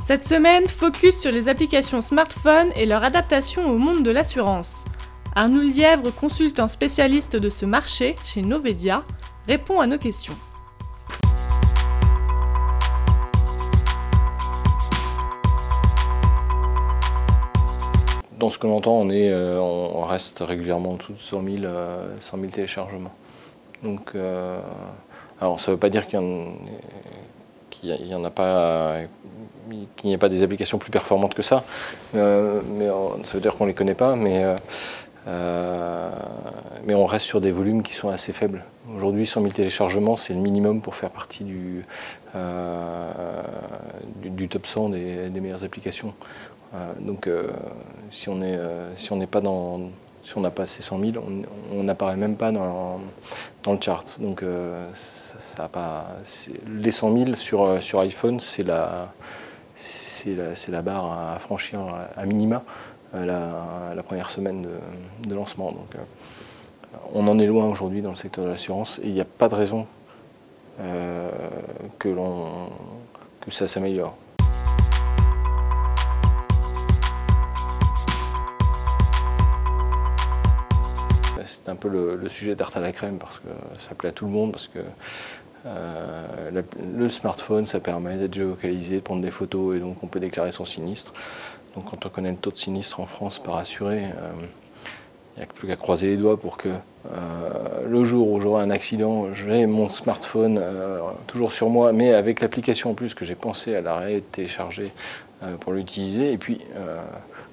Cette semaine, focus sur les applications smartphone et leur adaptation au monde de l'assurance. Arnoul Lièvre, consultant spécialiste de ce marché chez Novedia, répond à nos questions. Dans ce que l'on entend, on reste régulièrement en dessous de 100 000 téléchargements. Donc, alors ça ne veut pas dire qu'il n'y en a pas, qu'il n'y ait pas des applications plus performantes que ça, mais ça veut dire qu'on ne les connaît pas, mais on reste sur des volumes qui sont assez faibles. Aujourd'hui, 100 000 téléchargements, c'est le minimum pour faire partie du top 100 des meilleures applications. Donc, si on n'a pas ces 100 000, on n'apparaît même pas dans le chart. Donc, ça a pas, les 100 000 sur iPhone, c'est la barre à franchir à minima la première semaine de lancement. Donc, on en est loin aujourd'hui dans le secteur de l'assurance et il n'y a pas de raison que ça s'améliore. C'est un peu le sujet tarte à la crème parce que ça plaît à tout le monde, parce que le smartphone, ça permet d'être géolocalisé, de prendre des photos et donc on peut déclarer son sinistre. Donc quand on connaît le taux de sinistre en France par assuré, il n'y a plus qu'à croiser les doigts pour que le jour où j'aurai un accident, j'ai mon smartphone toujours sur moi, mais avec l'application en plus que j'ai pensé à la télécharger pour l'utiliser. Et puis,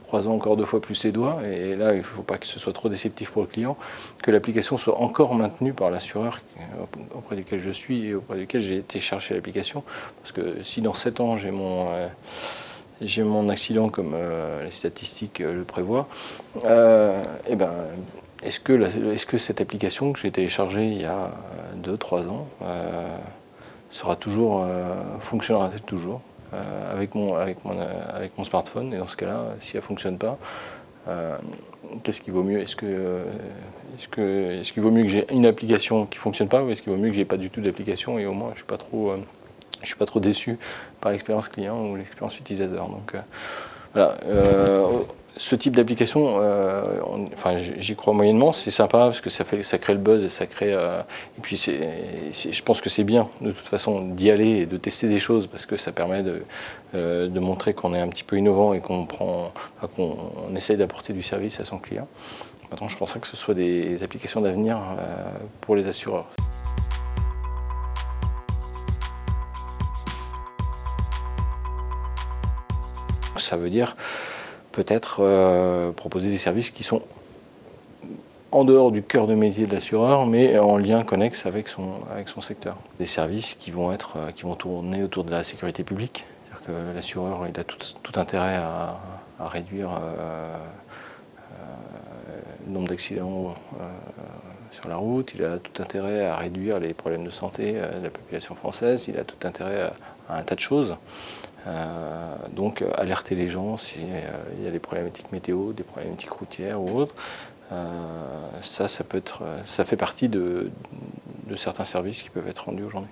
croisant encore 2 fois plus les doigts, et là il ne faut pas que ce soit trop déceptif pour le client, que l'application soit encore maintenue par l'assureur auprès duquel je suis et auprès duquel j'ai téléchargé l'application. Parce que si dans 7 ans j'ai mon accident comme les statistiques le prévoient, eh ben, est-ce que cette application que j'ai téléchargée il y a 2-3 ans fonctionnera-t-elle toujours avec mon smartphone? Et dans ce cas-là, si elle ne fonctionne pas, qu'est-ce qui vaut mieux? Est-ce qu'il vaut mieux que j'ai une application qui ne fonctionne pas, ou est-ce qu'il vaut mieux que j'ai pas du tout d'application et au moins je ne suis pas trop déçu par l'expérience client ou l'expérience utilisateur. Donc voilà, ce type d'application, enfin, j'y crois moyennement. C'est sympa parce que ça crée le buzz et ça crée. Et puis je pense que c'est bien de toute façon d'y aller et de tester des choses parce que ça permet de montrer qu'on est un petit peu innovant et qu'on essaye d'apporter du service à son client. Maintenant, je penserais que ce soit des applications d'avenir pour les assureurs. Ça veut dire peut-être proposer des services qui sont en dehors du cœur de métier de l'assureur, mais en lien connexe avec son secteur. Des services qui vont tourner autour de la sécurité publique. C'est-à-dire que l'assureur il a tout intérêt à réduire le nombre d'accidents sur la route, il a tout intérêt à réduire les problèmes de santé de la population française, il a tout intérêt à un tas de choses. Donc alerter les gens s'il y a des problématiques météo, des problématiques routières ou autres, ça fait partie de certains services qui peuvent être rendus aujourd'hui.